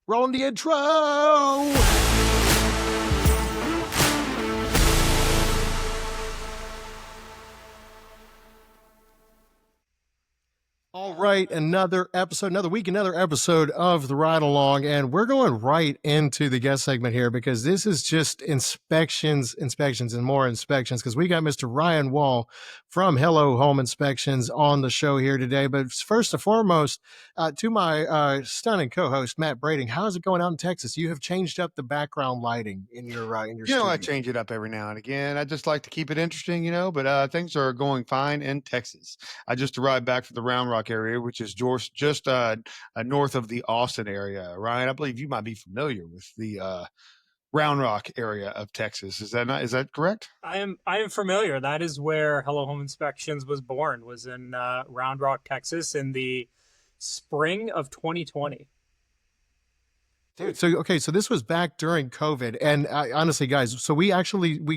Rolling the intro. All right, another week, another episode of the Ride Along, and we're going right into the guest segment here because this is just inspections, and more inspections because we got Mr. Ryan Wall from Hello Home Inspections on the show here today. But first and foremost, to my stunning co-host Matt Brading, how's it going out in Texas? You have changed up the background lighting in your studio. I change it up every now and again. I just like to keep it interesting, but things are going fine in Texas. I just arrived back from the Round Rock area, which is just north of the Austin area. Ryan, I believe you might be familiar with the Round Rock area of Texas. Is that correct? I am familiar. That is where Hello Home Inspections was born, was in Round Rock, Texas in the spring of 2020. Dude, so this was back during COVID, and honestly, guys, so we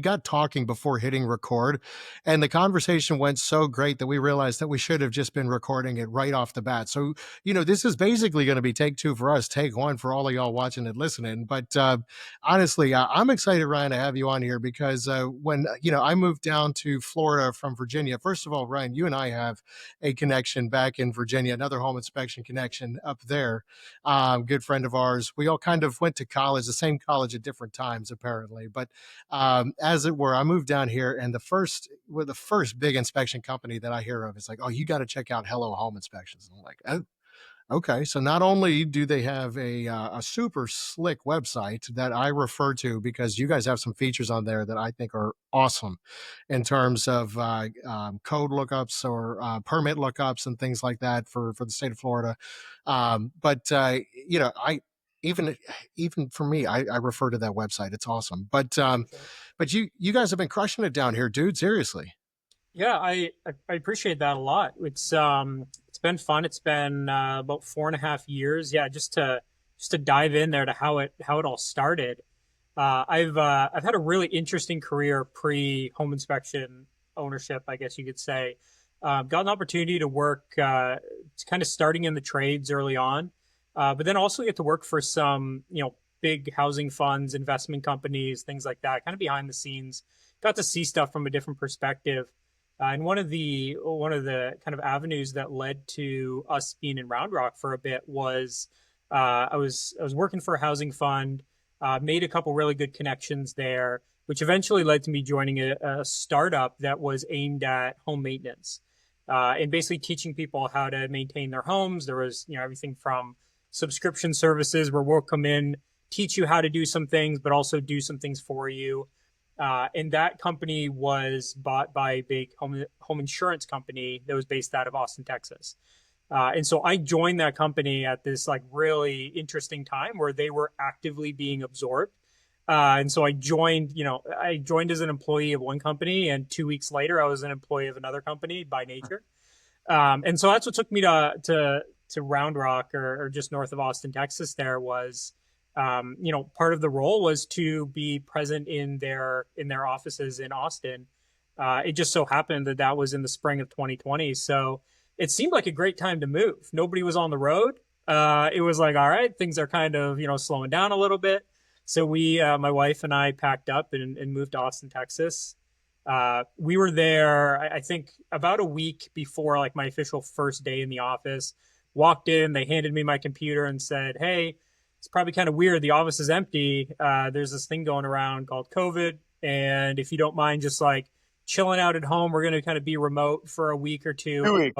got talking before hitting record, and the conversation went so great that we realized that we should have just been recording it right off the bat. So, this is basically going to be take two for us, take one for all of y'all watching and listening. But honestly, I'm excited, Ryan, to have you on here because when I moved down to Florida from Virginia. First of all, Ryan, you and I have a connection back in Virginia, another home inspection connection up there. Good friend of ours. We all kind of went to college, the same college at different times, apparently. But as it were, I moved down here, and the first big inspection company that I hear of is like, oh, you got to check out Hello Home Inspections. And I'm like, oh, okay. So not only do they have a super slick website that I refer to because you guys have some features on there that I think are awesome in terms of code lookups or permit lookups and things like that for the state of Florida. But I even for me, I refer to that website. It's awesome. But you guys have been crushing it down here, dude. Seriously. Yeah, I appreciate that a lot. It's been fun. It's been about 4.5 years. Yeah, just to dive in there to how it all started. I've had a really interesting career pre home inspection ownership, I guess you could say. Got an opportunity to work kind of starting in the trades early on, but then also get to work for some big housing funds, investment companies, things like that. Kind of behind the scenes, got to see stuff from a different perspective. And one of the kind of avenues that led to us being in Round Rock for a bit was I was working for a housing fund, made a couple really good connections there, which eventually led to me joining a startup that was aimed at home maintenance and basically teaching people how to maintain their homes. There was everything from subscription services where we'll come in, teach you how to do some things, but also do some things for you. And that company was bought by a big home insurance company that was based out of Austin, Texas. And so I joined that company at this really interesting time where they were actively being absorbed. And so I joined as an employee of one company, and 2 weeks later I was an employee of another company by nature. And so that's what took me to Round Rock or just north of Austin, Texas. There was part of the role was to be present in their offices in Austin. It just so happened that was in the spring of 2020. So it seemed like a great time to move. Nobody was on the road. It was like, all right, things are kind of, slowing down a little bit. So my wife and I packed up and moved to Austin, Texas. We were there, I think about a week before my official first day in the office. Walked in, they handed me my computer and said, hey, it's probably kind of weird. The office is empty. There's this thing going around called COVID. And if you don't mind just chilling out at home, we're going to kind of be remote for a week or two.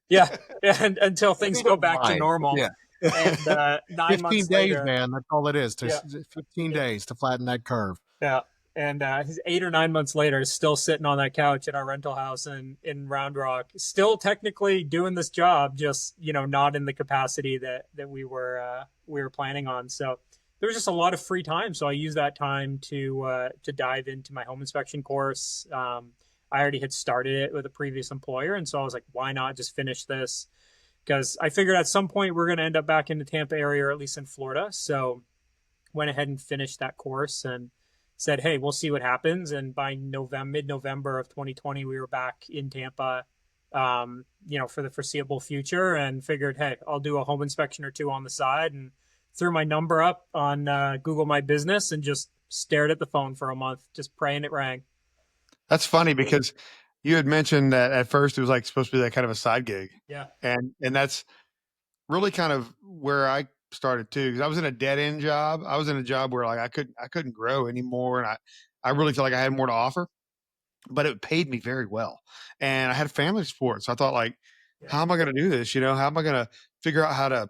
Until things go back to normal. Yeah. And 9 15 months days, later, man. That's all it is. 15 days to flatten that curve. Yeah. And 8 or 9 months later, still sitting on that couch at our rental house in Round Rock, still technically doing this job, just not in the capacity that we were planning on. So there was just a lot of free time. So I used that time to dive into my home inspection course. I already had started it with a previous employer, and so I was like, why not just finish this? Because I figured at some point we're going to end up back in the Tampa area, or at least in Florida. So went ahead and finished that course and said, hey, we'll see what happens. And by mid-November of 2020, we were back in Tampa, for the foreseeable future, and figured, hey, I'll do a home inspection or two on the side and threw my number up on Google My Business and just stared at the phone for a month, just praying it rang. That's funny because you had mentioned that at first it was like supposed to be that kind of a side gig. Yeah. And that's really kind of where I started too, because I was in a dead end job. I was in a job where like I couldn't grow anymore, and I really felt like I had more to offer, but it paid me very well, and I had family support. So I thought like, Yeah. how am I going to do this? How am I going to figure out how to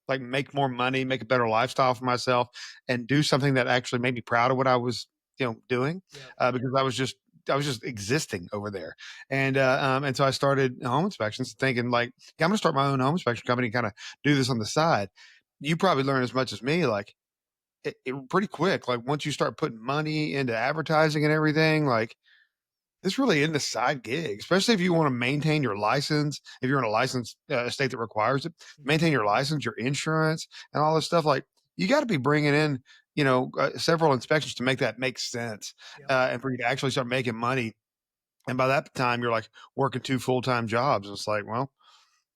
like make more money, make a better lifestyle for myself, and do something that actually made me proud of what I was, doing, Yeah. because I was just existing over there, and so I started home inspections, thinking like, yeah, I'm gonna start my own home inspection company, kind of do this on the side. You probably learn as much as me, like it pretty quick. Like once you start putting money into advertising and everything, like this really isn't a side gig, especially if you want to maintain your license. If you're in a license state that requires it, maintain your license, your insurance, and all this stuff. Like you got to be bringing in, several inspections to make that make sense, Yeah. and for you to actually start making money. And by that time, you're like working two full-time jobs. It's like, well,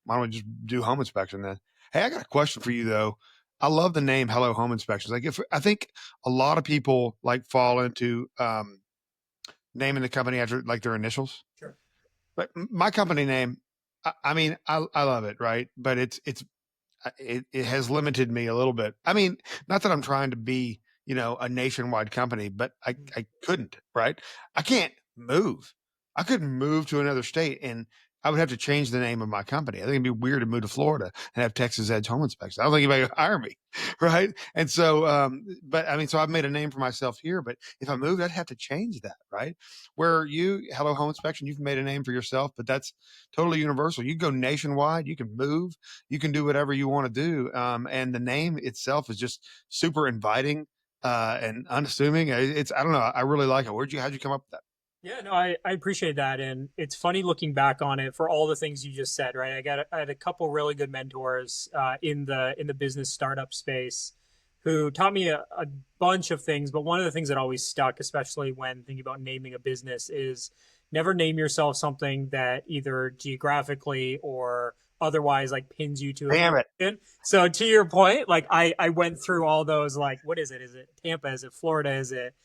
why don't we just do home inspection then? Hey, I got a question for you though. I love the name Hello Home Inspections. Like if I think a lot of people like fall into naming the company after like their initials. Sure. But my company name, I mean, I love it, right? But it has limited me a little bit. I mean, not that I'm trying to be, a nationwide company, but I couldn't, right? I can't move. I couldn't move to another state, and I would have to change the name of my company. I think it'd be weird to move to Florida and have Texas Edge Home Inspection. I don't think anybody would hire me, right? And so, but I mean, so I've made a name for myself here. But if I moved, I'd have to change that, right? Where you, Hello Home Inspection, you've made a name for yourself, but that's totally universal. You go nationwide, you can move, you can do whatever you want to do. And the name itself is just super inviting and unassuming. I don't know. I really like it. How'd you come up with that? Yeah, no, I appreciate that. And it's funny looking back on it for all the things you just said, right? I had a couple really good mentors in the business startup space who taught me a bunch of things. But one of the things that always stuck, especially when thinking about naming a business, is never name yourself something that either geographically or otherwise like pins you to a Damn it. location. So to your point, like I went through all those, like, what is it? Is it Tampa? Is it Florida? Is it,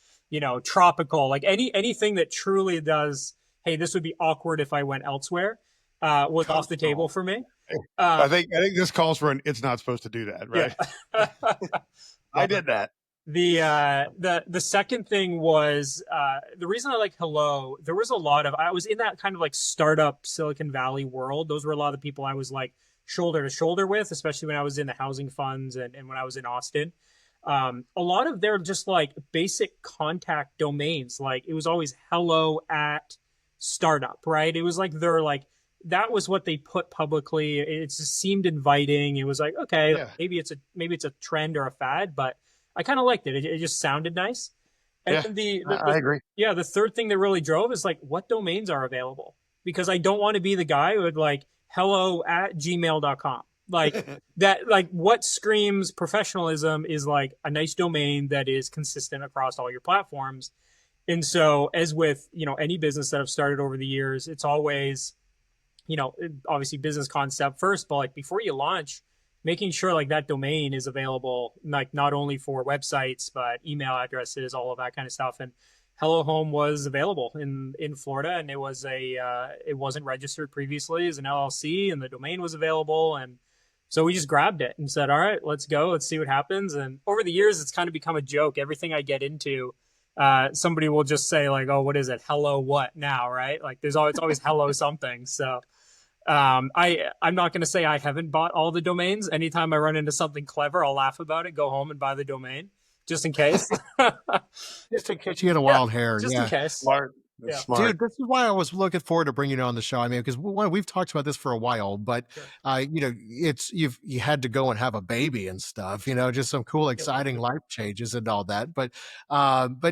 tropical, like anything that truly does, hey, this would be awkward if I went elsewhere, was off the table for me. I think this calls for it's not supposed to do that, right? Yeah. I did that. The second thing was the reason I like Hello. There was a lot of, I was in that kind of like startup Silicon Valley world. Those were a lot of the people I was like shoulder to shoulder with, especially when I was in the housing funds and when I was in Austin. A lot of their just like basic contact domains, like it was always hello at startup, right? It was like they're like, that was what they put publicly. It just seemed inviting. It was like, okay, Yeah. maybe it's a trend or a fad, but I kind of liked it. It just sounded nice. And Yeah, then I agree. yeah, the third thing that really drove is like, what domains are available? Because I don't want to be the guy who would like hello at gmail.com. Like that, like what screams professionalism is like a nice domain that is consistent across all your platforms. And so as with, any business that I've started over the years, it's always, obviously business concept first, but like before you launch, making sure like that domain is available, like not only for websites, but email addresses, all of that kind of stuff. And Hello Home was available in Florida, and it wasn't registered previously as an LLC, and the domain was available. And so we just grabbed it and said, all right, let's go. Let's see what happens. And over the years, it's kind of become a joke. Everything I get into, somebody will just say like, oh, what is it? Hello what now, right? Like it's always hello something. So I'm not going to say I haven't bought all the domains. Anytime I run into something clever, I'll laugh about it, go home and buy the domain just in case. Just in case you get a wild hair. Just Yeah. in case. Smart. That's Yeah. smart. Dude, this is why I was looking forward to bringing you on the show. I mean, because we've talked about this for a while, but Sure. you had to go and have a baby and stuff. Just some cool, exciting life changes and all that. But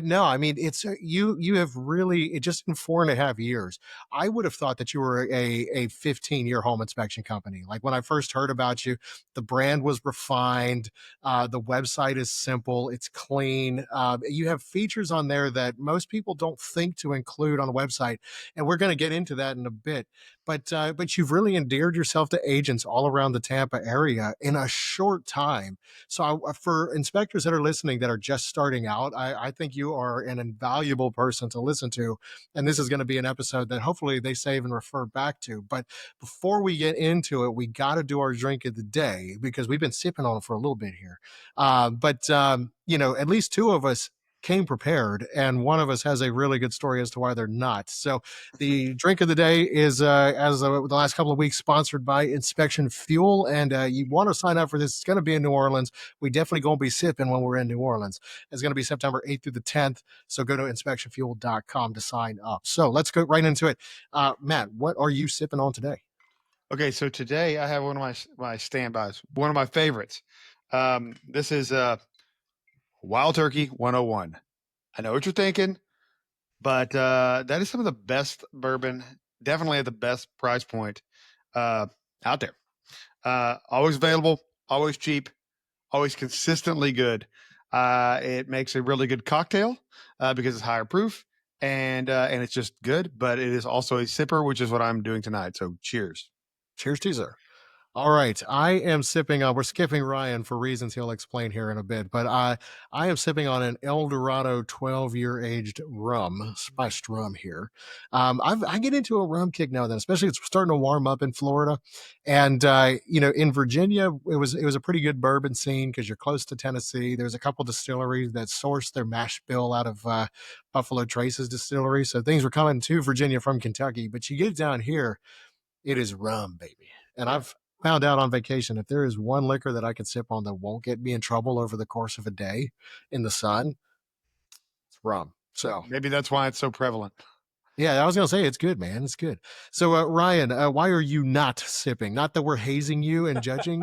no, I mean, it's you have really just in 4.5 years. I would have thought that you were a 15-year home inspection company. Like when I first heard about you, the brand was refined. The website is simple. It's clean. You have features on there that most people don't think to include include on the website, and we're going to get into that in a bit. But you've really endeared yourself to agents all around the Tampa area in a short time. So for inspectors that are listening that are just starting out, I think you are an invaluable person to listen to, and this is going to be an episode that hopefully they save and refer back to. But before we get into it, we got to do our drink of the day because we've been sipping on it for a little bit here. At least two of us came prepared, and one of us has a really good story as to why they're not. So, the drink of the day is, the last couple of weeks, sponsored by Inspection Fuel. And you want to sign up for this? It's going to be in New Orleans. We definitely going to be sipping when we're in New Orleans. It's going to be September 8th through the 10th. So, go to inspectionfuel.com to sign up. So, let's go right into it. Matt, what are you sipping on today? Okay, so today I have one of my standbys, one of my favorites. This is Wild Turkey 101. I know what you're thinking, but that is some of the best bourbon, definitely at the best price point out there. Always available, always cheap, always consistently good. It makes a really good cocktail because it's higher proof and it's just good. But it is also a sipper, which is what I'm doing tonight. So cheers. Cheers to you, sir. All right, I am sipping on. We're skipping Ryan for reasons he'll explain here in a bit, but I am sipping on an El Dorado 12-year aged rum, spiced rum here. I get into a rum kick now and then, especially it's starting to warm up in Florida, and in Virginia it was a pretty good bourbon scene because you're close to Tennessee. There's a couple distilleries that source their mash bill out of Buffalo Trace's distillery, so things were coming to Virginia from Kentucky. But you get down here, it is rum, baby, and I've found out on vacation if there is one liquor that I can sip on that won't get me in trouble over the course of a day in the sun, it's rum. So Maybe that's why it's so prevalent. yeah, I was gonna say it's good, man. It's good. So Ryan, why are you not sipping? Not that we're hazing you and judging,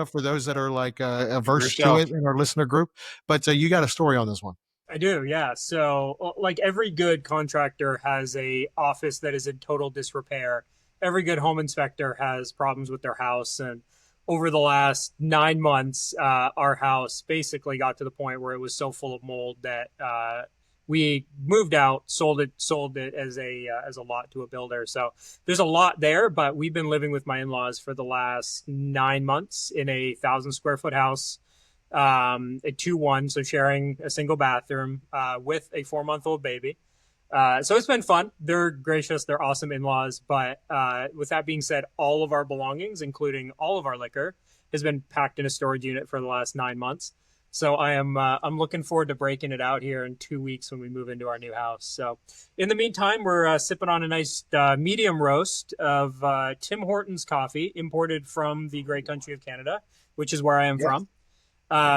for those that are like averse to Yourself. it in our listener group, but you got a story on this one. I do, yeah. So, like every good contractor has a office that is in total disrepair. Every good home inspector has problems with their house, and over the last 9 months, our house basically got to the point where it was so full of mold that we moved out, sold it as a lot to a builder. So there's a lot there, but we've been living with my in-laws for the last 9 months in a 1,000 square foot house, a 2-1, so sharing a single bathroom with a 4-month-old baby. So it's been fun. They're gracious. They're awesome in-laws. But with that being said, all of our belongings, including all of our liquor, has been packed in a storage unit for the last 9 months. So I'm looking forward to breaking it out here in 2 weeks when we move into our new house. So in the meantime, we're sipping on a nice medium roast of Tim Hortons coffee imported from the great country of Canada, which is where I am from.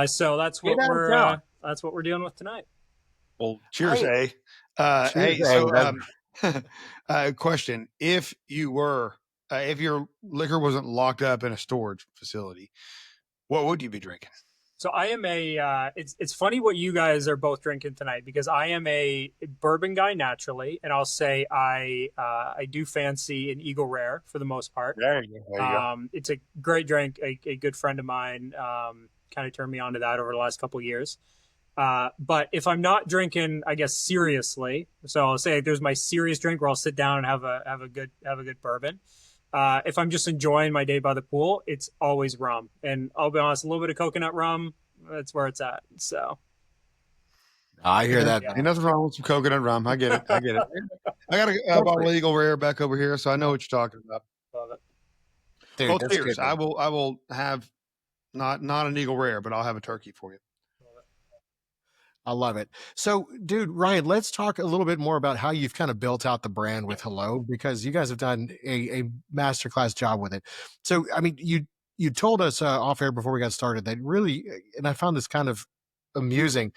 So that's what we're dealing with tonight. Well, cheers, Hey. hey, Cheers, so question: if your liquor wasn't locked up in a storage facility, what would you be drinking? So I am it's funny what you guys are both drinking tonight because I am a bourbon guy naturally, and I'll say I do fancy an Eagle Rare for the most part. There you go. It's a great drink. A good friend of mine kind of turned me on to that over the last couple of years. But if I'm not drinking, I guess seriously, so I'll say there's my serious drink where I'll sit down and have a good bourbon. If I'm just enjoying my day by the pool, it's always rum. And I'll be honest, a little bit of coconut rum, that's where it's at. So I hear that. Ain't nothing wrong with some coconut rum. I get it. I got a bottle of Eagle Rare back over here, so I know what you're talking about. love it. Dude, Well, that's cheers. good, I man. will have not an Eagle Rare, but I'll have a turkey for you. I love it. So, dude, Ryan, let's talk a little bit more about how you've kind of built out the brand with Hello, because you guys have done a masterclass job with it. So, I mean, you told us off air before we got started that really, and I found this kind of amusing.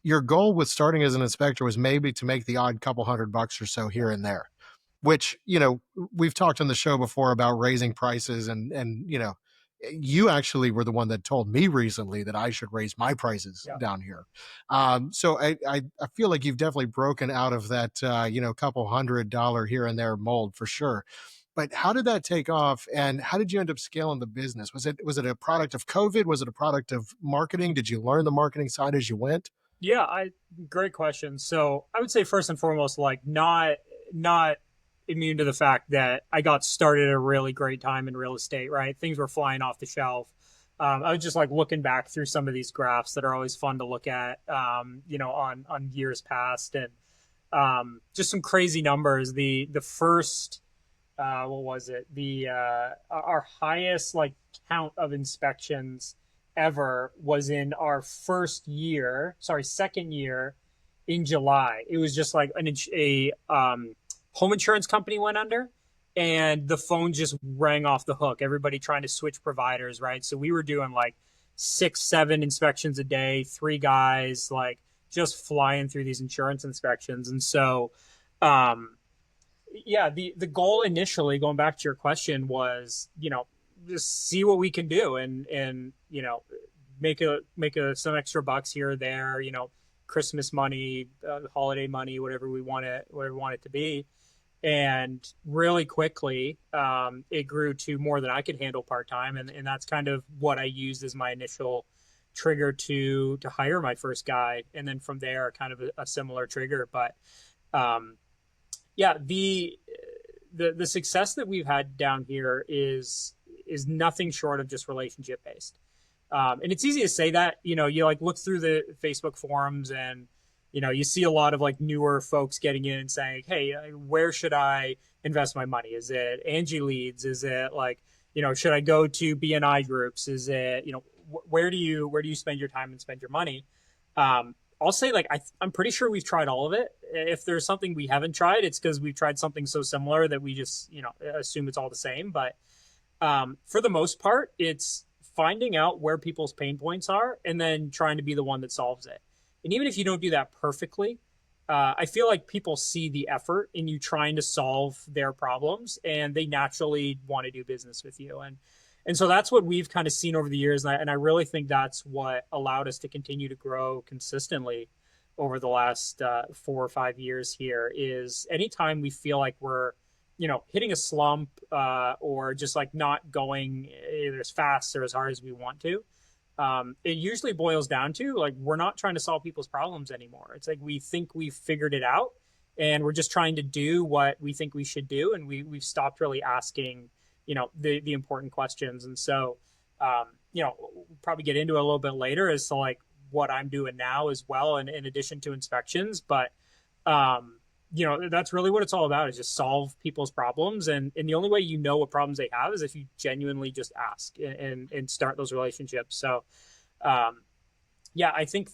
Your goal with starting as an inspector was maybe to make the odd couple $100 or so here and there, which, we've talked on the show before about raising prices, and you actually were the one that told me recently that I should raise my prices down here. So I feel like you've definitely broken out of that, couple $100 here and there mold for sure. But how did that take off, and how did you end up scaling the business? Was it a product of COVID? Was it a product of marketing? Did you learn the marketing side as you went? Yeah, I great question. So I would say first and foremost, like not immune to the fact that I got started at a really great time in real estate, right? Things were flying off the shelf. I was just like looking back through some of these graphs that are always fun to look at, on years past, and just some crazy numbers. The first what was it? The our highest like count of inspections ever was in our second year in July. It was just like a home insurance company went under, and the phone just rang off the hook. Everybody trying to switch providers, right? So we were doing like 6, 7 inspections a day, 3 guys, like just flying through these insurance inspections. And so, um, yeah, the goal initially, going back to your question, was just see what we can do, and make a some extra bucks here or there, Christmas money, holiday money, whatever we want it to be. And really quickly, it grew to more than I could handle part time, and that's kind of what I used as my initial trigger to hire my first guy, and then from there, kind of a similar trigger. But um, yeah, the success that we've had down here is nothing short of just relationship based. And it's easy to say that, you like look through the Facebook forums, and you see a lot of like newer folks getting in and saying, hey, where should I invest my money? Is it Angie Leads? Is it like, should I go to BNI groups? Is it, where do you spend your time and spend your money? I'll say, like, I'm pretty sure we've tried all of it. If there's something we haven't tried, it's because we've tried something so similar that we just assume it's all the same. But for the most part, it's finding out where people's pain points are and then trying to be the one that solves it. And even if you don't do that perfectly, I feel like people see the effort in you trying to solve their problems, and they naturally want to do business with you. And so that's what we've kind of seen over the years, and I really think that's what allowed us to continue to grow consistently over the last 4 or 5 years. Here is anytime we feel like we're hitting a slump, or just like not going either as fast or as hard as we want to. It usually boils down to like we're not trying to solve people's problems anymore. It's like we think we've figured it out, and we're just trying to do what we think we should do, and we've stopped really asking the important questions. And so, we'll probably get into it a little bit later as to like what I'm doing now as well, and in addition to inspections. But that's really what it's all about, is just solve people's problems. And the only way what problems they have is if you genuinely just ask and start those relationships. So yeah, I think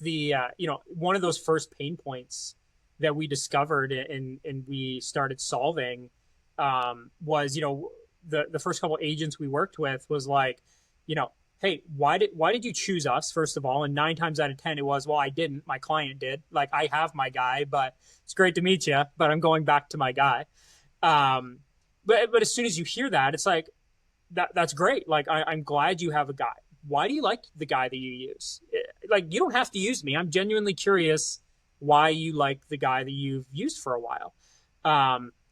one of those first pain points that we discovered and we started solving, was the first couple agents we worked with was like, hey, why did you choose us, first of all? And 9 times out of 10 it was, well, I didn't, my client did. Like, I have my guy, but it's great to meet you, but I'm going back to my guy. But as soon as you hear that, it's like, that's great. Like, I'm glad you have a guy. Why do you like the guy that you use? Like, you don't have to use me. I'm genuinely curious why you like the guy that you've used for a while.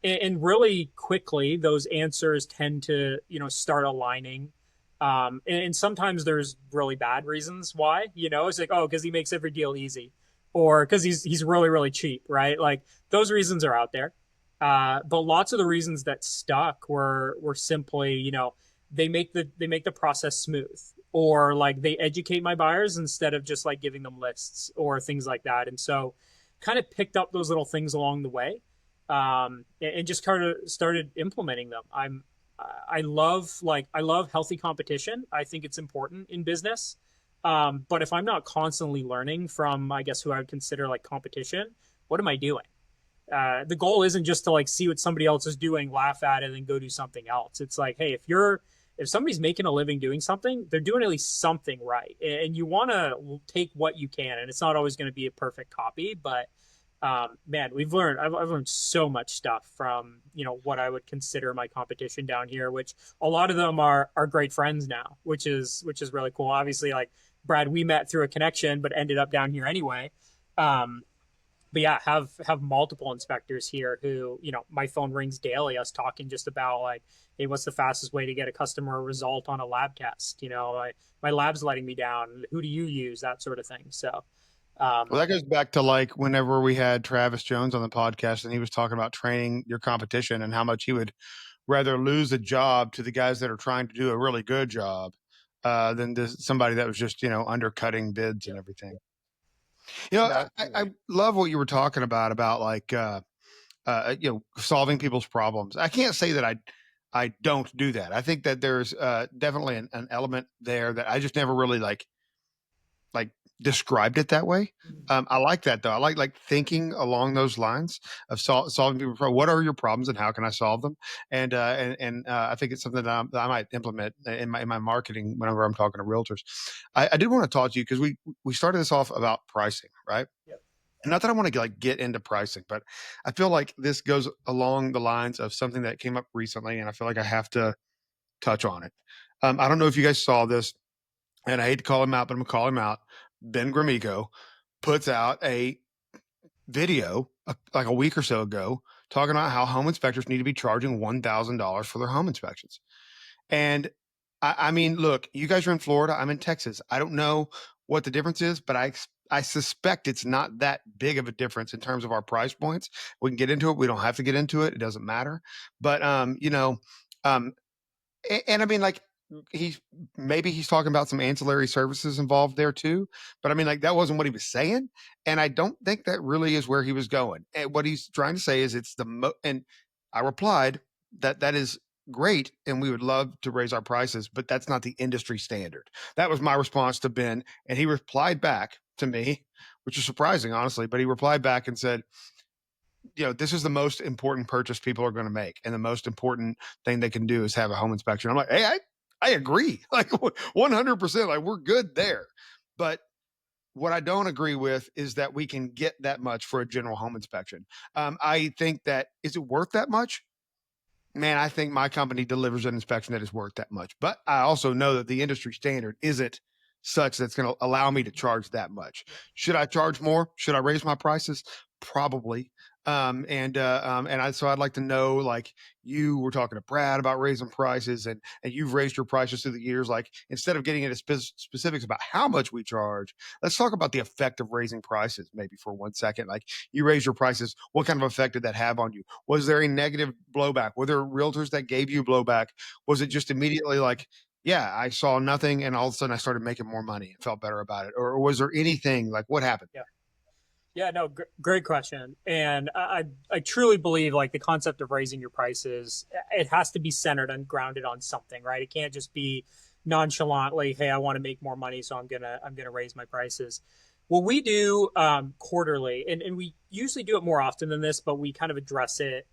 And really quickly, those answers tend to, start aligning. And sometimes there's really bad reasons why, it's like, oh, because he makes every deal easy, or because he's really, really cheap, right? Like, those reasons are out there. But lots of the reasons that stuck were simply, they make the process smooth, or like they educate my buyers instead of just like giving them lists or things like that. And so kind of picked up those little things along the way, and just kind of started implementing them. I love healthy competition. I think it's important in business. But if I'm not constantly learning from, I guess, who I would consider like competition, what am I doing? The goal isn't just to like see what somebody else is doing, laugh at it, and then go do something else. It's like, hey, if somebody's making a living doing something, they're doing at least something right, and you want to take what you can. And it's not always going to be a perfect copy, but man, I've learned so much stuff from what I would consider my competition down here, which a lot of them are great friends now, which is really cool. Obviously, like Brad, we met through a connection, but ended up down here anyway. But yeah, have multiple inspectors here who, my phone rings daily, us talking just about like, hey, what's the fastest way to get a customer result on a lab test? My lab's letting me down. Who do you use? That sort of thing. So Well, that goes back to like whenever we had Travis Jones on the podcast and he was talking about training your competition and how much he would rather lose a job to the guys that are trying to do a really good job than somebody that was just, undercutting bids and everything. I love what you were talking about like, solving people's problems. I can't say that I don't do that. I think that there's definitely an element there that I just never really like described it that way. I like that though. I like thinking along those lines of solving people's problems. What are your problems and how can I solve them? And I think it's something that I might implement in my marketing whenever I'm talking to realtors. I did want to talk to you because we started this off about pricing, right? Yep. And not that I want to get into pricing, but I feel like this goes along the lines of something that came up recently, and I feel like I have to touch on it. I don't know if you guys saw this, and I hate to call him out, but I'm gonna call him out. Ben Gramico puts out a video like a week or so ago talking about how home inspectors need to be charging $1,000 for their home inspections. And I mean, look, you guys are in Florida. I'm in Texas. I don't know what the difference is, but I suspect it's not that big of a difference in terms of our price points. We can get into it. We don't have to get into it. It doesn't matter. But um, and I mean, like he's talking about some ancillary services involved there too. But I mean, like that wasn't what he was saying, and I don't think that really is where he was going. And what he's trying to say is it's and I replied that is great, and we would love to raise our prices, but that's not the industry standard. That was my response to Ben, and he replied back to me, which is surprising, honestly. But he replied back and said, this is the most important purchase people are going to make. And the most important thing they can do is have a home inspection. I'm like, hey, I agree. Like 100%, like we're good there. But what I don't agree with is that we can get that much for a general home inspection. I think that, is it worth that much? Man, I think my company delivers an inspection that is worth that much. But I also know that the industry standard isn't such that's going to allow me to charge that much. Should I charge more? Should I raise my prices? Probably. So I'd like to know, like you were talking to Brad about raising prices and you've raised your prices through the years. Like instead of getting into specifics about how much we charge, let's talk about the effect of raising prices maybe for 1 second. Like you raised your prices. What kind of effect did that have on you? Was there a negative blowback? Were there realtors that gave you blowback? Was it just immediately like, yeah, I saw nothing and all of a sudden I started making more money and felt better about it? Or was there anything like what happened? Yeah. Yeah, no, great question. And I truly believe like the concept of raising your prices, it has to be centered and grounded on something, right? It can't just be nonchalantly, hey, I want to make more money, so I'm gonna raise my prices. What we do quarterly, and we usually do it more often than this, but we kind of address it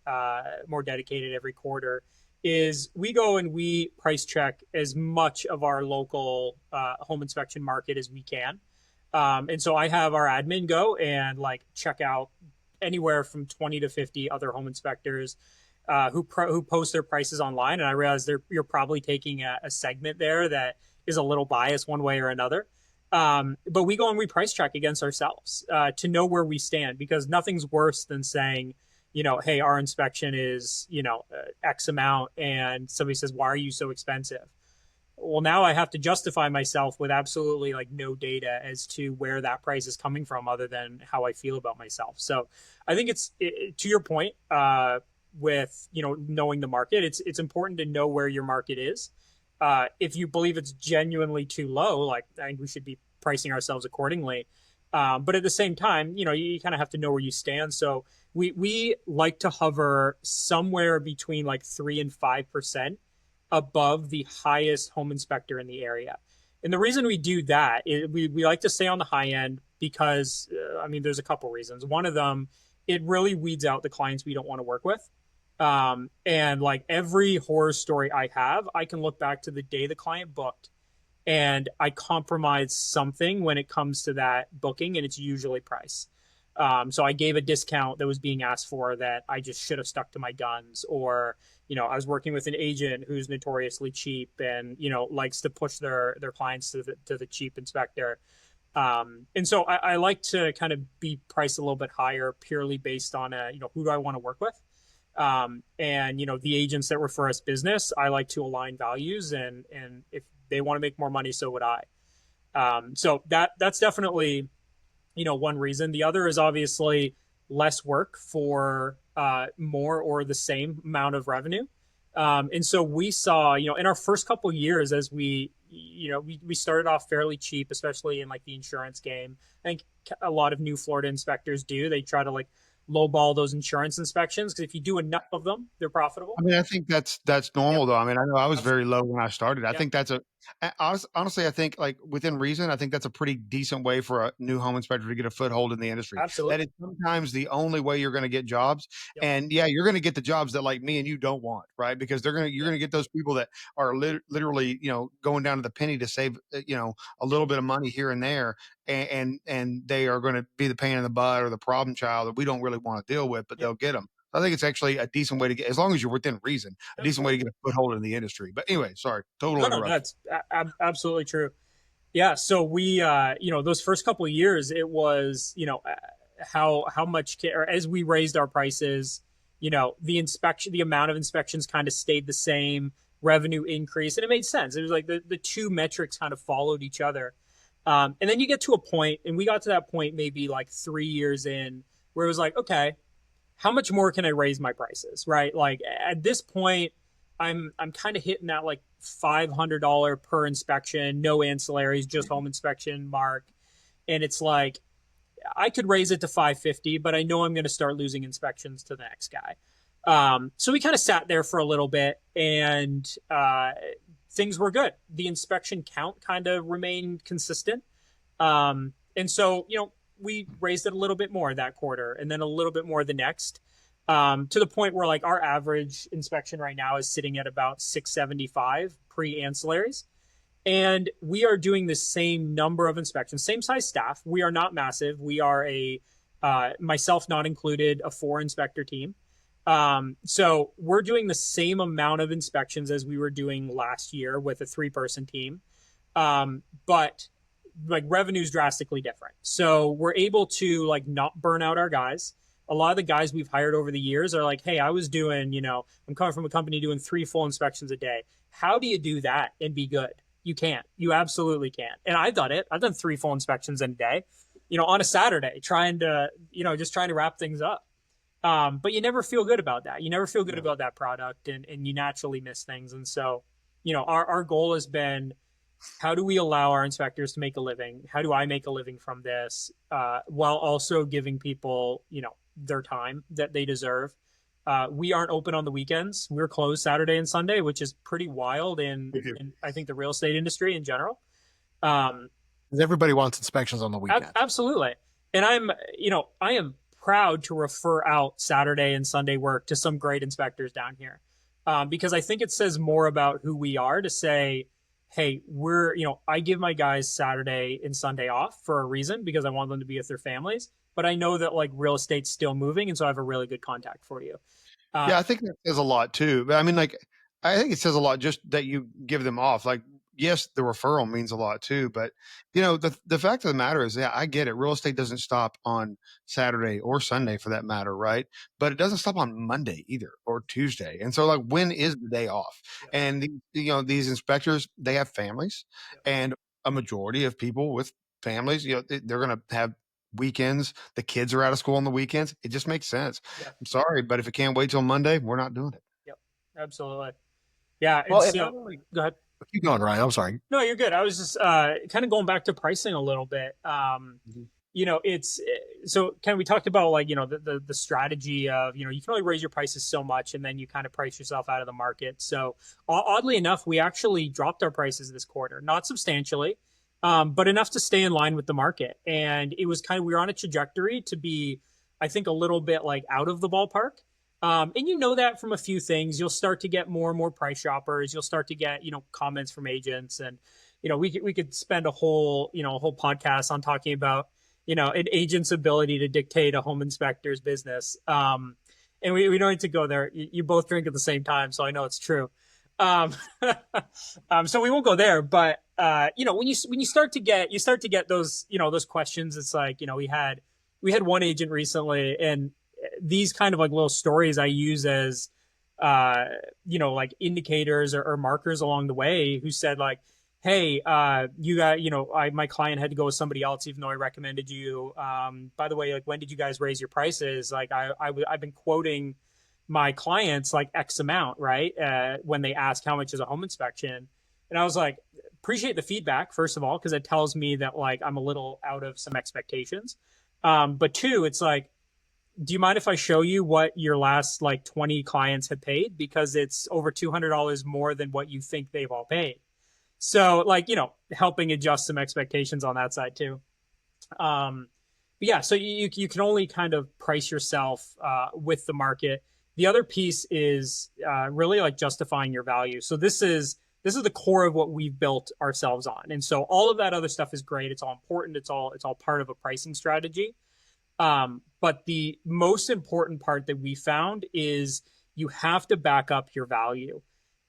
more dedicated every quarter, is we go and we price check as much of our local home inspection market as we can. And so I have our admin go and like check out anywhere from 20 to 50 other home inspectors who post their prices online. And I realize you're probably taking a segment there that is a little biased one way or another. But we go and we price check against ourselves to know where we stand, because nothing's worse than saying, hey, our inspection is, X amount. And somebody says, why are you so expensive? Well, now I have to justify myself with absolutely like no data as to where that price is coming from other than how I feel about myself. So I think to your point, with, knowing the market, it's important to know where your market is. If you believe it's genuinely too low, like I think we should be pricing ourselves accordingly. But at the same time, you kind of have to know where you stand. So we like to hover somewhere between like 3 and 5% above the highest home inspector in the area. And the reason we do that is we like to stay on the high end because, there's a couple reasons. One of them, it really weeds out the clients we don't want to work with. And like every horror story I have, I can look back to the day the client booked and I compromise something when it comes to that booking, and it's usually price. So I gave a discount that was being asked for that I just should have stuck to my guns, or, I was working with an agent who's notoriously cheap and, likes to push their clients to the cheap inspector. And so I like to kind of be priced a little bit higher purely based on, who do I want to work with? And, the agents that refer us business, I like to align values, and if they want to make more money, so would I. So that's definitely one reason. The other is obviously less work for more or the same amount of revenue. And so we saw, in our first couple of years, as we started off fairly cheap, especially in like the insurance game. I think a lot of new Florida inspectors do. They try to like lowball those insurance inspections because if you do enough of them, they're profitable. I mean, I think that's Yep, normal though. I mean, I know I was very absolutely. low when I started. I Yep, think that's honestly, I think like within reason, I think that's a pretty decent way for a new home inspector to get a foothold in the industry. That absolutely. is sometimes the only way you're going to get jobs. Yep, And yeah, you're going to get the jobs that like me and you don't want, right? Because you're yep, going to get those people that are literally, going down to the penny to save, a little bit of money here and there. And they are going to be the pain in the butt or the problem child that we don't really want to deal with, but yep, they'll get them. I think it's actually a decent way to get, as long as you're within reason, a decent way to absolutely. get a foothold in the industry. But anyway, sorry, total No, no, interruption. that's absolutely true. Yeah, so we, those first couple of years, it was, how much, or as we raised our prices, the amount of inspections kind of stayed the same, revenue increase, and it made sense. It was like the two metrics kind of followed each other. And then you get to a point, and we got to that point maybe like 3 years in, where it was like, okay, how much more can I raise my prices, right? Like at this point, I'm kind of hitting that like $500 per inspection, no ancillaries, just home inspection mark, and it's like I could raise it to 550, but I know I'm going to start losing inspections to the next guy. So we kind of sat there for a little bit, and things were good. The inspection count kind of remained consistent, and so we raised it a little bit more that quarter, and then a little bit more the next, to the point where like our average inspection right now is sitting at about 675 pre ancillaries. And we are doing the same number of inspections, same size staff. We are not massive. We are myself not included, a 4 inspector team. So we're doing the same amount of inspections as we were doing last year with a 3-person team. But like revenue's drastically different. So we're able to like not burn out our guys. A lot of the guys we've hired over the years are like, hey, I was doing, I'm coming from a company doing 3 full inspections a day. How do you do that and be good? You can't. You absolutely can't. And I've done it. I've done 3 full inspections in a day, on a Saturday, trying to, just trying to wrap things up. But you never feel good about that. You never feel good about that product, and you naturally miss things. And so, our goal has been, how do we allow our inspectors to make a living? How do I make a living from this, while also giving people, their time that they deserve? We aren't open on the weekends. We're closed Saturday and Sunday, which is pretty wild in I think the real estate industry in general. Um, 'Cause everybody wants inspections on the weekend. absolutely. And I am proud to refer out Saturday and Sunday work to some great inspectors down here, because I think it says more about who we are to say, hey, I give my guys Saturday and Sunday off for a reason, because I want them to be with their families. But I know that like real estate's still moving, and so I have a really good contact for you. Yeah, Uh, I think that says a lot too. But I mean, like, I think it says a lot just that you give them off. Like, yes, the referral means a lot too. But the fact of the matter is, yeah, I get it. Real estate doesn't stop on Saturday or Sunday for that matter, right? But it doesn't stop on Monday either or Tuesday. And so, like, when is the day off? Yep, And these inspectors, they have families, yep, and a majority of people with families, they're going to have weekends. The kids are out of school on the weekends. It just makes sense. yep, I'm sorry, but if it can't wait till Monday, we're not doing it. yep, absolutely. Yeah, Well, it's and not only go ahead. keep going, Ryan. I'm sorry. No, you're good. I was just kind of going back to pricing a little bit. Mhm. It's so kind of, we talked about like the strategy of you can only raise your prices so much, and then you kind of price yourself out of the market. So oddly enough, we actually dropped our prices this quarter, not substantially, but enough to stay in line with the market. And it was kind of, we were on a trajectory to be, I think, a little bit like out of the ballpark. And that from a few things. You'll start to get more and more price shoppers. You'll start to get comments from agents, and we could spend a whole podcast on talking about an agent's ability to dictate a home inspector's business. And we don't need to go there. You both drink at the same time, so I know it's true. Um, so we won't go there. But when you start to get those questions, it's like we had one agent recently, and these kind of like little stories I use as like indicators or markers along the way, who said like, hey, you got, my client had to go with somebody else, even though I recommended you. By the way, like, when did you guys raise your prices? Like, I've been quoting my clients like X amount, right? When they ask how much is a home inspection. And I was like, appreciate the feedback, first of all, because it tells me that like I'm a little out of some expectations. But two, it's like, do you mind if I show you what your last like 20 clients have paid? Because it's over $200 more than what you think they've all paid. So like, helping adjust some expectations on that side too. But yeah, so you can only kind of price yourself with the market. The other piece is really like justifying your value. So this is the core of what we've built ourselves on. And so all of that other stuff is great. It's all important. It's all part of a pricing strategy. But the most important part that we found is you have to back up your value.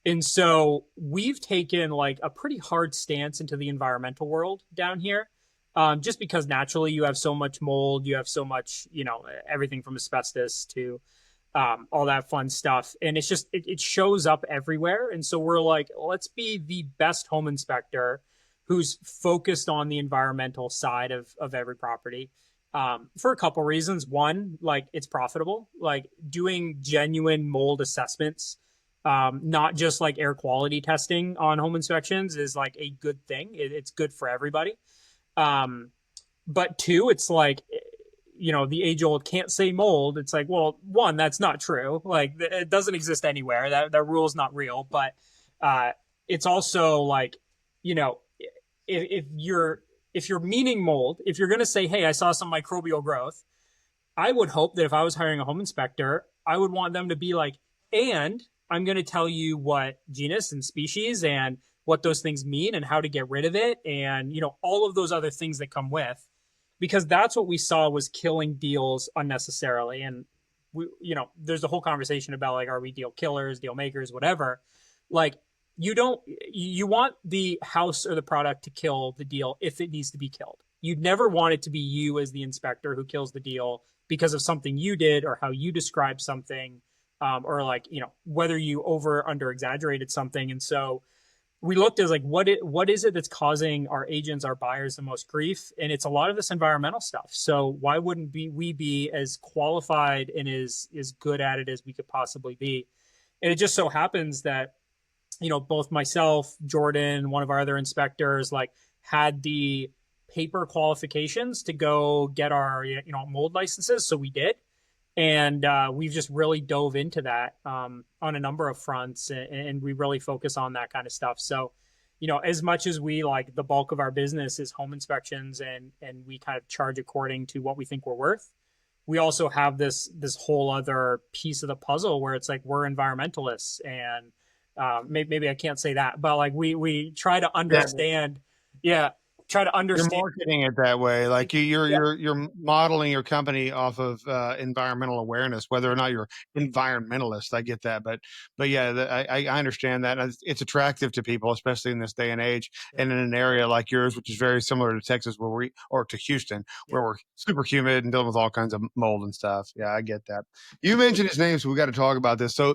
And so we've taken like a pretty hard stance into the environmental world down here. Just because naturally you have so much mold, you have so much, everything from asbestos to all that fun stuff. And it's just, it shows up everywhere. And so we're like, let's be the best home inspector who's focused on the environmental side of every property. For a couple reasons. One, like it's profitable, like doing genuine mold assessments, not just like air quality testing on home inspections is like a good thing. It's good for everybody. But two, it's like, the age old can't say mold. It's like, well, one, that's not true. Like it doesn't exist anywhere. That rule is not real. But it's also like, you know, if you're meaning mold, if you're going to say, hey, I saw some microbial growth, I would hope that if I was hiring a home inspector, I would want them to be like, and I'm going to tell you what genus and species and what those things mean and how to get rid of it. And, all of those other things that come with, because that's what we saw was killing deals unnecessarily. And there's a whole conversation about like, are we deal killers, deal makers, whatever. Like you want the house or the product to kill the deal if it needs to be killed. You'd never want it to be you as the inspector who kills the deal because of something you did or how you described something, or like, whether you over under exaggerated something. And so we looked as like, what is it that's causing our agents, our buyers the most grief? And it's a lot of this environmental stuff. So why wouldn't we be as qualified and as good at it as we could possibly be? And it just so happens that, both myself, Jordan, one of our other inspectors, like had the paper qualifications to go get our, mold licenses. So we did. And we've just really dove into that on a number of fronts, and we really focus on that kind of stuff. So, as much as we like the bulk of our business is home inspections, and we kind of charge according to what we think we're worth, we also have this whole other piece of the puzzle where it's like we're environmentalists, and maybe I can't say that, but like we try to understand, yeah, try to understand. You're marketing it that way, like you're modeling your company off of environmental awareness, whether or not you're environmentalist. I get that, but yeah, I understand that. And it's attractive to people, especially in this day and age, and in an area like yours, which is very similar to Texas, or to Houston, where we're super humid and dealing with all kinds of mold and stuff. Yeah, I get that. You mentioned his name, so we got to talk about this. So,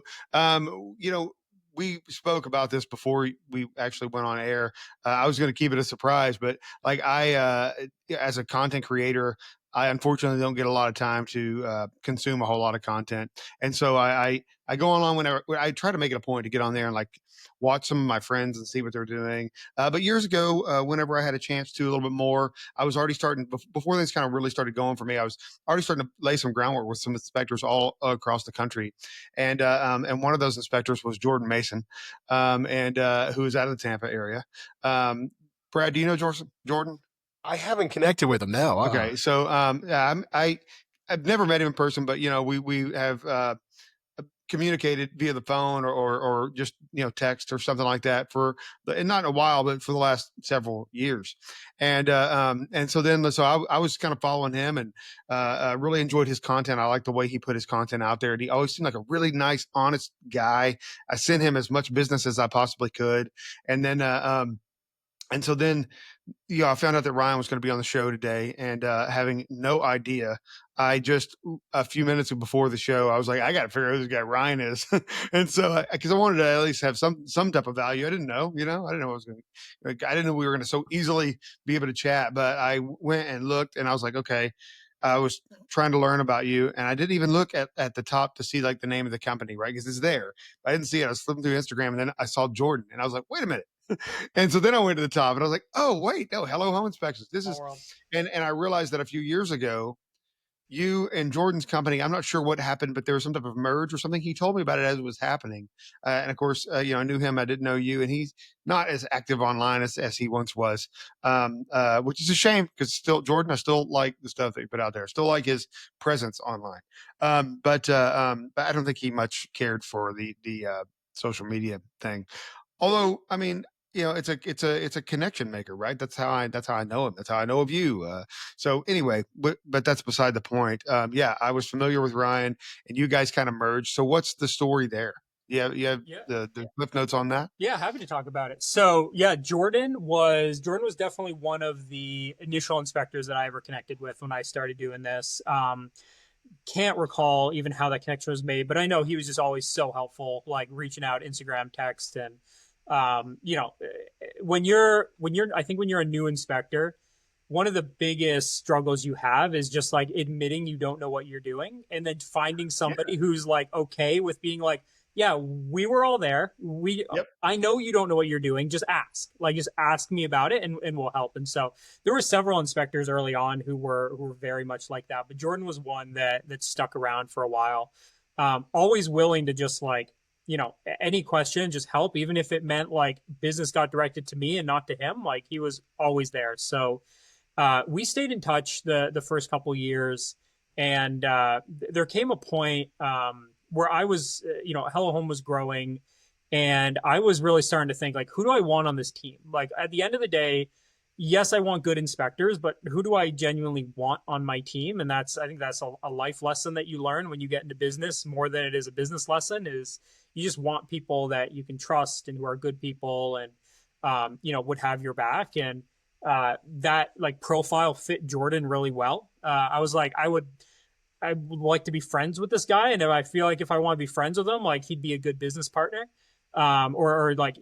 we spoke about this before we actually went on air. I was going to keep it a surprise, but like as a content creator, I unfortunately don't get a lot of time to consume a whole lot of content. And so I go online whenever I try to make it a point to get on there and like watch some of my friends and see what they're doing. But years ago, whenever I had a chance to a little bit more, I was already starting before things kind of really started going for me. I was already starting to lay some groundwork with some inspectors all across the country. And one of those inspectors was Jordan Mason, and who is out of the Tampa area. Brad, do you know Jordan? I haven't connected with him now. Okay, so yeah, I've never met him in person, but we have communicated via the phone or just text or something like that and not in a while, but for the last several years. And so I was kind of following him, and really enjoyed his content. I like the way he put his content out there, and he always seemed like a really nice, honest guy. I sent him as much business as I possibly could, and then And so then, I found out that Ryan was going to be on the show today, and having no idea, I just a few minutes before the show, I was like, I got to figure out who this guy Ryan is, and so because I wanted to at least have some type of value. I didn't know, I didn't know I was going to, I didn't know we were going to so easily be able to chat, but I went and looked, and I was like, okay. I was trying to learn about you, and I didn't even look at the top to see like the name of the company, right? Because it's there. I didn't see it. I was flipping through Instagram, and then I saw Jordan, and I was like, wait a minute. And so then I went to the top and I was like, oh, wait, no, Hello Home Inspections. This Small is, world. and I realized that a few years ago, you and Jordan's company, I'm not sure what happened, but there was some type of merge or something. He told me about it as it was happening. And of course, I knew him. I didn't know you. And he's not as active online as he once was, which is a shame because still, Jordan, I still like the stuff that he put out there. Still like his presence online. But I don't think he much cared for the social media thing. Although, I mean, it's a connection maker, right? That's how I know him. That's how I know of you. So anyway, but that's beside the point. Yeah, I was familiar with Ryan, and you guys kind of merged. So what's the story there? You have Yeah. the cliff notes on that. Yeah, happy to talk about it. So yeah, Jordan was definitely one of the initial inspectors that I ever connected with when I started doing this. Can't recall even how that connection was made, but I know he was just always so helpful, like reaching out, Instagram, text, and I think when you're a new inspector, one of the biggest struggles you have is just like admitting you don't know what you're doing, and then finding Yeah. somebody who's like okay with being like, yeah, we were all there. Yep. I know you don't know what you're doing. Just ask me about it, and we'll help. And so there were several inspectors early on who were very much like that. But Jordan was one that stuck around for a while. Always willing to just like, any question, just help, even if it meant like business got directed to me and not to him. Like he was always there. So we stayed in touch the first couple years, and there came a point where I was, Hello Home was growing, and I was really starting to think like, who do I want on this team? Like at the end of the day, yes, I want good inspectors, but who do I genuinely want on my team? And I think that's a life lesson that you learn when you get into business more than it is a business lesson. Is you just want people that you can trust and who are good people and would have your back. And that like profile fit Jordan really well. I was like, I would like to be friends with this guy, and if I feel like if I want to be friends with him, like he'd be a good business partner, or like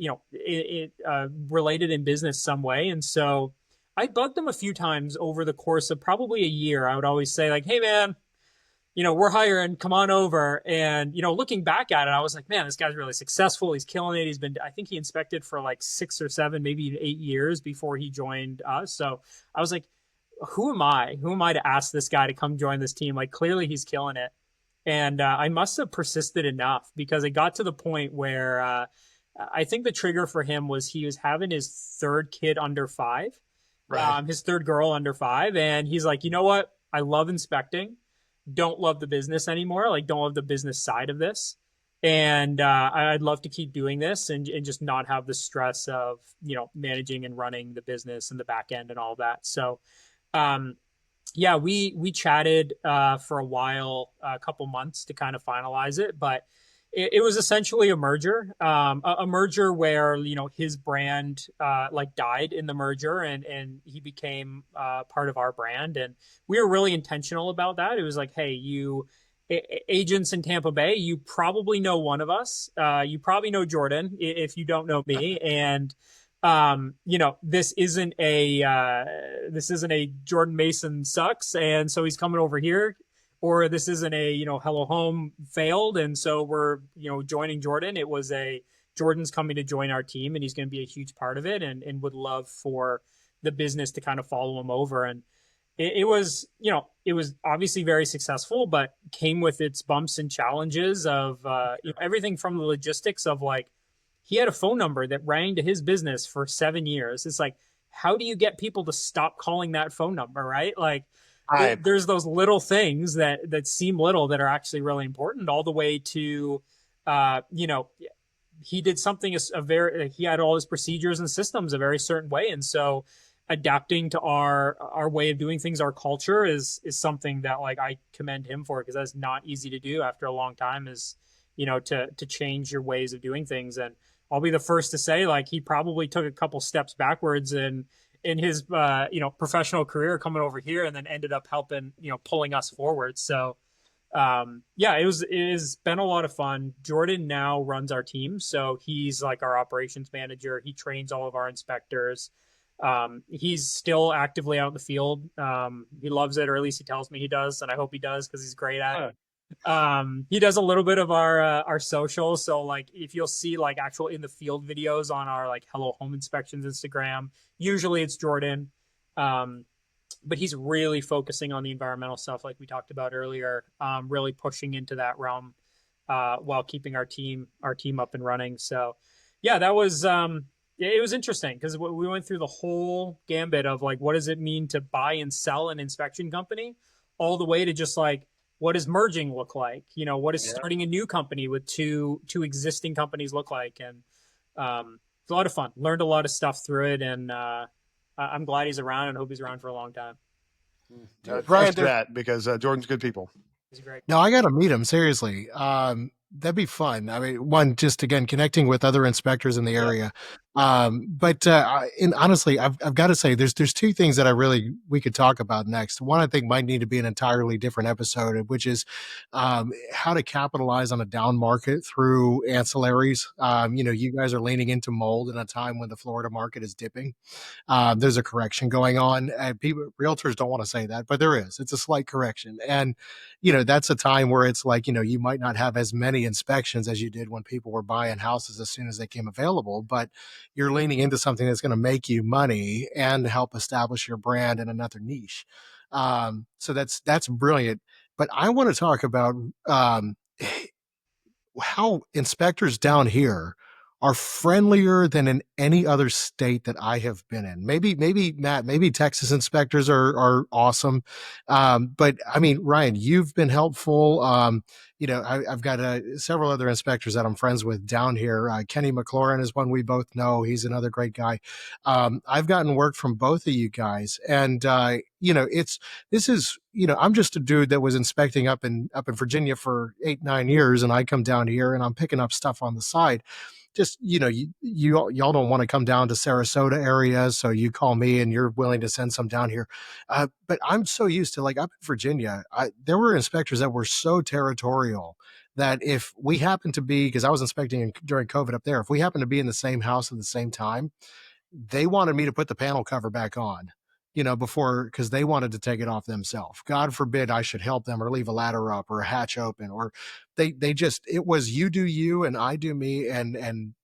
related in business some way. And so I bugged him a few times over the course of probably a year. I would always say like, hey man, we're hiring, come on over. And, looking back at it, I was like, man, this guy's really successful. He's killing it. I think he inspected for like 6 or 7, maybe even 8 years before he joined us. So I was like, who am I? Who am I to ask this guy to come join this team? Like, clearly he's killing it. And I must have persisted enough because it got to the point where I think the trigger for him was he was having his third kid under 5, Right. his third girl under 5. And he's like, you know what? I love inspecting, don't love the business anymore. Like, don't love the business side of this. And I'd love to keep doing this and just not have the stress of, managing and running the business and the back end and all that. So, yeah, we chatted for a while, a couple months to kind of finalize it, but it was essentially a merger, a merger where his brand like died in the merger, and he became part of our brand, and we were really intentional about that. It was like, hey, agents in Tampa Bay, you probably know one of us, you probably know Jordan if you don't know me, and this isn't a Jordan Mason sucks, and so he's coming over here, or this isn't a Hello Home failed, and so we're joining Jordan. It was a Jordan's coming to join our team, and he's going to be a huge part of it, and would love for the business to kind of follow him over. And it was obviously very successful, but came with its bumps and challenges of everything from the logistics of like, he had a phone number that rang to his business for 7 years. It's like, how do you get people to stop calling that phone number, right? Like, there's those little things that seem little that are actually really important, all the way to, he did something he had all his procedures and systems a very certain way. And so adapting to our way of doing things, our culture is something that like I commend him for, because that's not easy to do after a long time, is, to change your ways of doing things. And I'll be the first to say, like, he probably took a couple steps backwards in his professional career coming over here, and then ended up helping, pulling us forward. So yeah, it has been a lot of fun. Jordan now runs our team, so he's like our operations manager. He trains all of our inspectors. He's still actively out in the field. He loves it, or at least he tells me he does, and I hope he does because he's great at it. He does a little bit of our socials. So like if you'll see like actual in the field videos on our like Hello Home Inspections Instagram, usually it's Jordan. But he's really focusing on the environmental stuff like we talked about earlier, really pushing into that realm while keeping our team up and running. So yeah, that was it was interesting because we went through the whole gambit of like what does it mean to buy and sell an inspection company, all the way to just like what does merging look like? What does starting a new company with two existing companies look like? And it's a lot of fun. Learned a lot of stuff through it, and I'm glad he's around and hope he's around for a long time. Brian, that because Jordan's good people. He's great. No, I got to meet him seriously. That'd be fun. I mean, one, just again connecting with other inspectors in the area. But and honestly, I've got to say, there's two things that we could talk about next. One, I think might need to be an entirely different episode, which is how to capitalize on a down market through ancillaries. You guys are leaning into mold in a time when the Florida market is dipping. There's a correction going on. Realtors don't want to say that, but there is. It's a slight correction, and that's a time where it's like you might not have as many inspections as you did when people were buying houses as soon as they came available, but you're leaning into something that's going to make you money and help establish your brand in another niche. So that's brilliant. But I want to talk about how inspectors down here are friendlier than in any other state that I have been in. Maybe Matt, maybe Texas inspectors are awesome. But I mean, Ryan, you've been helpful. I've got several other inspectors that I'm friends with down here. Kenny McLaurin is one we both know. He's another great guy. I've gotten work from both of you guys, and I'm just a dude that was inspecting up in Virginia for 8-9 years, and I come down here and I'm picking up stuff on the side. Just y'all don't want to come down to Sarasota area, so you call me and you're willing to send some down here. But I'm so used to, like, up in Virginia, there were inspectors that were so territorial that if we happened to be, because I was inspecting during COVID up there, if we happened to be in the same house at the same time, they wanted me to put the panel cover back on, before, because they wanted to take it off themselves. God forbid I should help them or leave a ladder up or a hatch open, or they just, it was you do you and I do me, and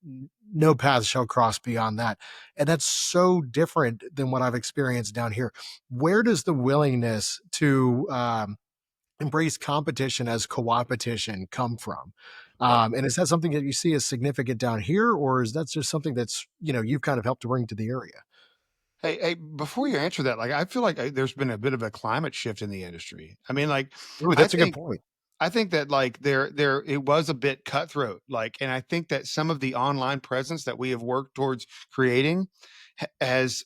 no paths shall cross beyond that. And that's so different than what I've experienced down here. Where does the willingness to embrace competition as co-opetition come from? And is that something that you see as significant down here, or is that just something that's, you've kind of helped to bring to the area? Hey, before you answer that, like, I feel like there's been a bit of a climate shift in the industry. I mean, like, Ooh, that's a good point. I think that like it was a bit cutthroat, like, and I think that some of the online presence that we have worked towards creating has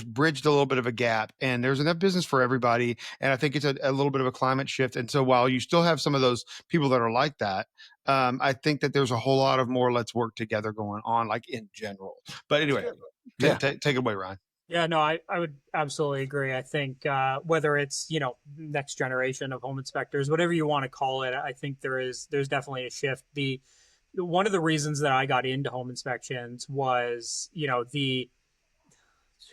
bridged a little bit of a gap, and there's enough business for everybody. And I think it's a little bit of a climate shift. And so while you still have some of those people that are like that, I think that there's a whole lot of more let's work together going on, like, in general. But anyway, take it away, Ryan. Yeah, no, I would absolutely agree. I think whether it's, next generation of home inspectors, whatever you want to call it, I think there's definitely a shift. One of the reasons that I got into home inspections was,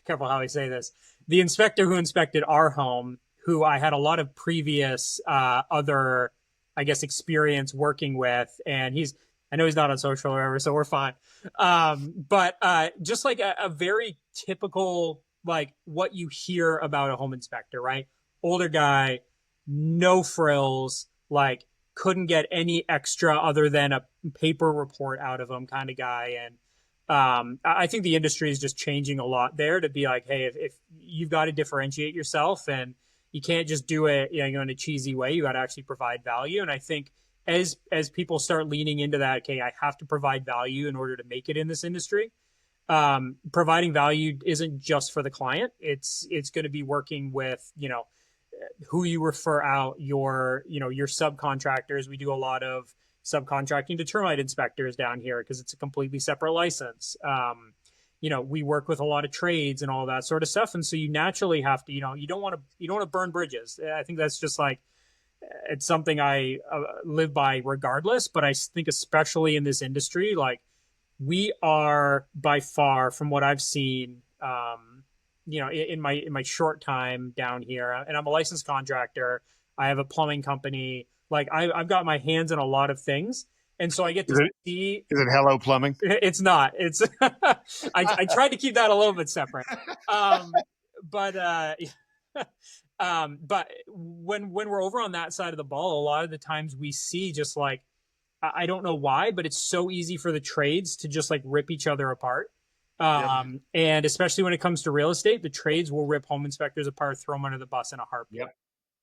careful how I say this, the inspector who inspected our home, who I had a lot of previous other, I guess, experience working with, and I know he's not on social or whatever, so we're fine. But just like a very typical, like, what you hear about a home inspector, right? Older guy, no frills, like, couldn't get any extra other than a paper report out of him kind of guy. And I think the industry is just changing a lot there to be like, hey, if you've got to differentiate yourself, and you can't just do it, in a cheesy way. You got to actually provide value. And I think as people start leaning into that, okay, I have to provide value in order to make it in this industry. Providing value isn't just for the client. It's going to be working with, who you refer out, your subcontractors. We do a lot of, subcontracting to termite inspectors down here because it's a completely separate license. We work with a lot of trades and all that sort of stuff, and so you naturally have to, you don't want to burn bridges. I think that's just like, it's something I live by regardless. But I think especially in this industry, like, we are by far, from what I've seen, in my short time down here, and I'm a licensed contractor. I have a plumbing company. Like, I've got my hands in a lot of things, and so I get to see. Is it Hello Plumbing? It's not. It's I tried to keep that a little bit separate, but but when we're over on that side of the ball, a lot of the times we see just like, I don't know why, but it's so easy for the trades to just like rip each other apart. And especially when it comes to real estate, the trades will rip home inspectors apart, throw them under the bus in a heartbeat. Yep.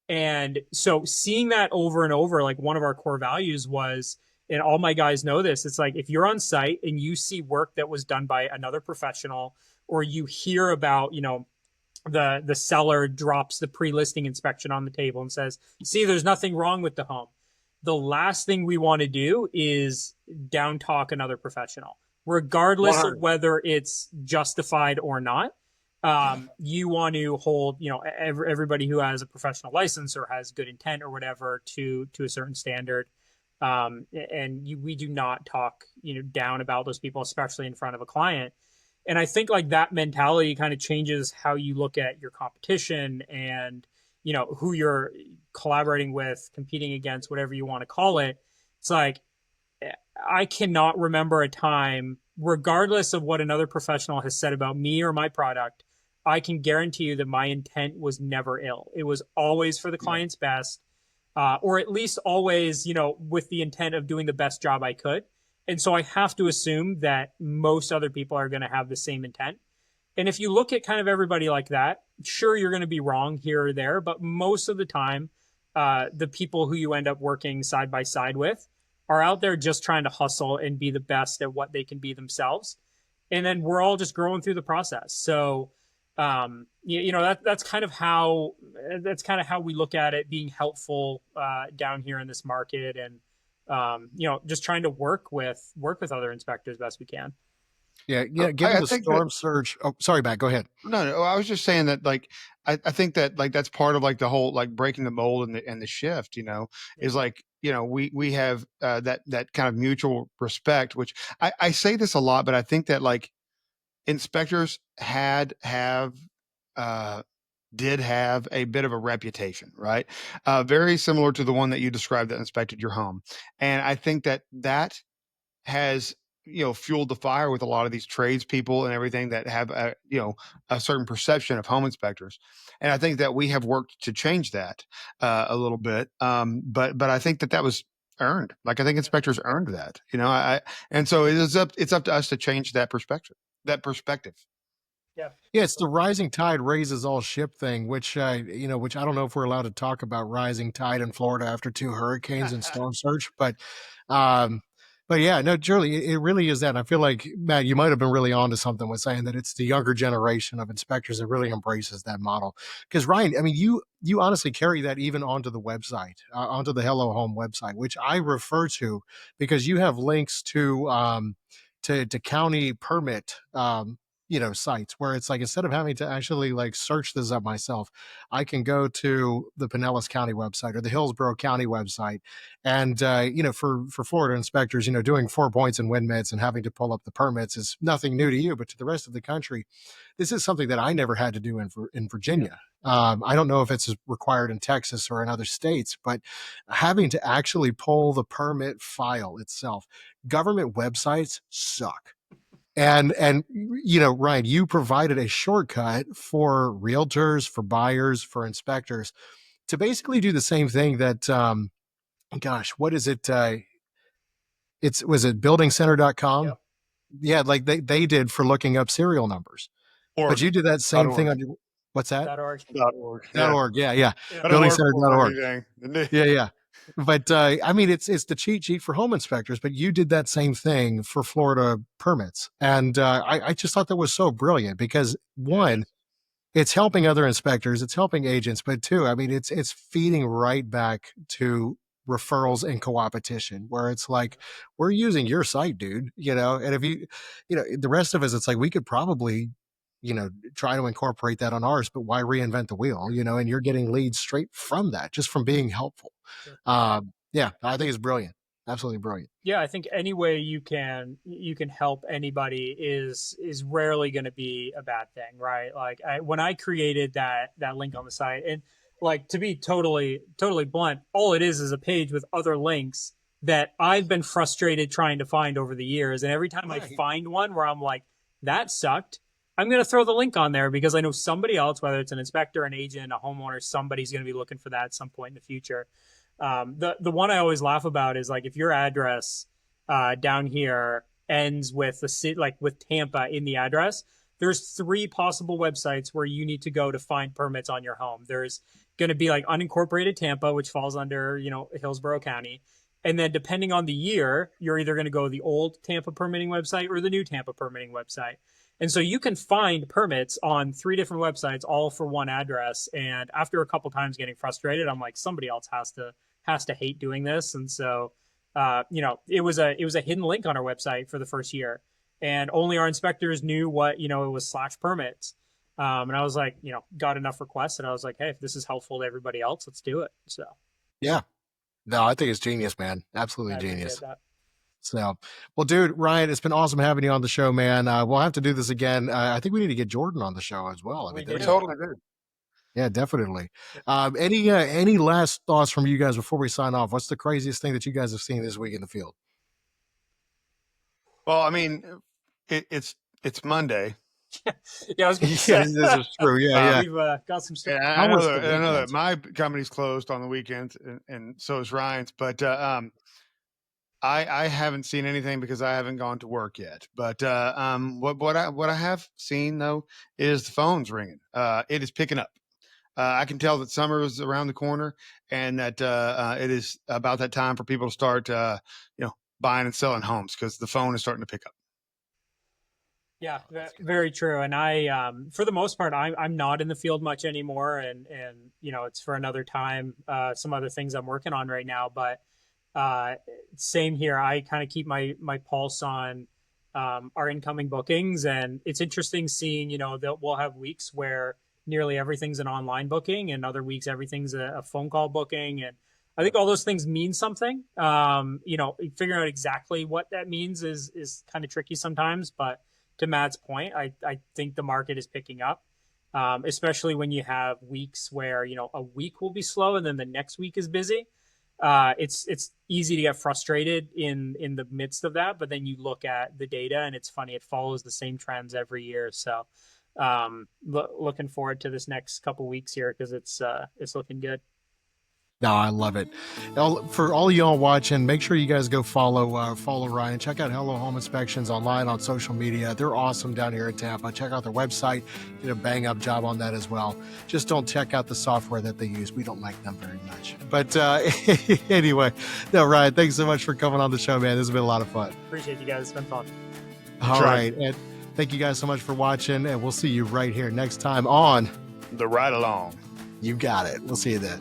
And so seeing that over and over, like, one of our core values was, and all my guys know this, it's like, if you're on site and you see work that was done by another professional, or you hear about, the seller drops the pre-listing inspection on the table and says, see, there's nothing wrong with the home. The last thing we want to do is down talk another professional, regardless 100. of whether it's justified or not. You want to hold, everybody who has a professional license or has good intent or whatever to a certain standard. We do not talk, down about those people, especially in front of a client. And I think like that mentality kind of changes how you look at your competition and, who you're collaborating with, competing against, whatever you want to call it. It's like, I cannot remember a time, regardless of what another professional has said about me or my product, I can guarantee you that my intent was never ill. It was always for the client's best, or at least always, with the intent of doing the best job I could. And so I have to assume that most other people are going to have the same intent. And if you look at kind of everybody like that, sure, you're going to be wrong here or there, but most of the time, the people who you end up working side by side with are out there just trying to hustle and be the best at what they can be themselves. And then we're all just growing through the process. So, that's kind of how we look at it, being helpful down here in this market, and just trying to work with other inspectors best we can. Yeah, given the storm surge. Oh, sorry, Matt, go ahead. No, I was just saying that, like, I think that, like, that's part of like the whole, like, breaking the mold and the shift, is like, we have that kind of mutual respect, which I say this a lot, but I think that, like, inspectors did have a bit of a reputation, right? Very similar to the one that you described that inspected your home. And I think that has, fueled the fire with a lot of these tradespeople and everything that have a certain perception of home inspectors. And I think that we have worked to change that a little bit. But I think that was earned. Like, I think inspectors earned that, and so it's up to us to change that perspective. Yeah. Yeah, it's the rising tide raises all ship thing, which which I don't know if we're allowed to talk about rising tide in Florida after 2 hurricanes and storm surge, um, but yeah, no, Julie, it really is that. And I feel like, Matt, you might have been really onto something with saying that it's the younger generation of inspectors that really embraces that model. Because Ryan, I mean, you honestly carry that even onto the website, onto the Hello Home website, which I refer to because you have links to county permit sites where it's like, instead of having to actually like search this up myself, I can go to the Pinellas County website or the Hillsborough County website. And for Florida inspectors, doing 4 points in wind minutes and having to pull up the permits is nothing new to you, but to the rest of the country, this is something that I never had to do in Virginia. I don't know if it's required in Texas or in other states, but having to actually pull the permit file itself, government websites suck. And Ryan, you provided a shortcut for realtors, for buyers, for inspectors to basically do the same thing that what is it? Was it buildingcenter.com? Yep. Yeah, like they did for looking up serial numbers. But you did that same thing on your, what's that? .org. .org. .org. Yeah. Buildingcenter.org. Yeah. But I mean, it's the cheat sheet for home inspectors, but you did that same thing for Florida permits. And I just thought that was so brilliant because, one, it's helping other inspectors, it's helping agents, but two, I mean, it's feeding right back to referrals and co-opetition, where it's like, we're using your site, dude, and if the rest of us, it's like, we could probably, try to incorporate that on ours, but why reinvent the wheel, and you're getting leads straight from that, just from being helpful. Sure. Yeah, I think it's brilliant. Absolutely brilliant. Yeah, I think any way you can help anybody is rarely going to be a bad thing, right? Like when I created that link on the site, and like, to be totally blunt, all it is a page with other links that I've been frustrated trying to find over the years, and every time I find one where I'm like, that sucked, I'm going to throw the link on there because I know somebody else, whether it's an inspector, an agent, a homeowner, somebody's going to be looking for that at some point in the future. The one I always laugh about is, like, if your address down here ends with the city, like with Tampa in the address, there's 3 possible websites where you need to go to find permits on your home. There's going to be like unincorporated Tampa, which falls under, Hillsborough County. And then depending on the year, you're either going to go the old Tampa permitting website or the new Tampa permitting website. And so you can find permits on 3 different websites, all for one address. And after a couple times getting frustrated, I'm like, somebody else has to hate doing this. And so, it was a hidden link on our website for the first year, and only our inspectors knew what, it was /permits. And I was like, got enough requests, and I was like, hey, if this is helpful to everybody else, let's do it. So, yeah, no, I think it's genius, man. Absolutely genius. That. So, well, dude, Ryan, it's been awesome having you on the show, man. We'll have to do this again. I think we need to get Jordan on the show as well. I mean, we totally do. Yeah, definitely. Any last thoughts from you guys before we sign off? What's the craziest thing that you guys have seen this week in the field? Well, I mean, it's Monday. Yeah, I was gonna say. This is true. Yeah, we've got some stuff. Yeah, I know that my company's closed on the weekends, and so is Ryan's. But I haven't seen anything because I haven't gone to work yet. But what I have seen though is the phone's ringing. It is picking up. I can tell that summer is around the corner, and that it is about that time for people to start, buying and selling homes, because the phone is starting to pick up. Yeah, very true. And I, for the most part, I'm not in the field much anymore, and it's for another time. Some other things I'm working on right now, but same here. I kind of keep my pulse on our incoming bookings, and it's interesting seeing, that we'll have weeks where nearly everything's an online booking, and other weeks everything's a phone call booking. And I think all those things mean something. Figuring out exactly what that means is kind of tricky sometimes, but to Matt's point, I think the market is picking up, especially when you have weeks where, a week will be slow and then the next week is busy. It's easy to get frustrated in the midst of that, but then you look at the data and it's funny, it follows the same trends every year. So looking forward to this next couple weeks here, because it's looking good. No, I love it. For all y'all watching, make sure you guys go follow Ryan. Check out Hello Home Inspections online on social media. They're awesome down here in Tampa. Check out their website. Did a bang up job on that as well. Just don't check out the software that they use. We don't like them very much. But anyway, no, Ryan, thanks so much for coming on the show, man. This has been a lot of fun. Appreciate you guys. It's been fun. All right. And thank you guys so much for watching, and we'll see you right here next time on The Ride Along. You got it. We'll see you then.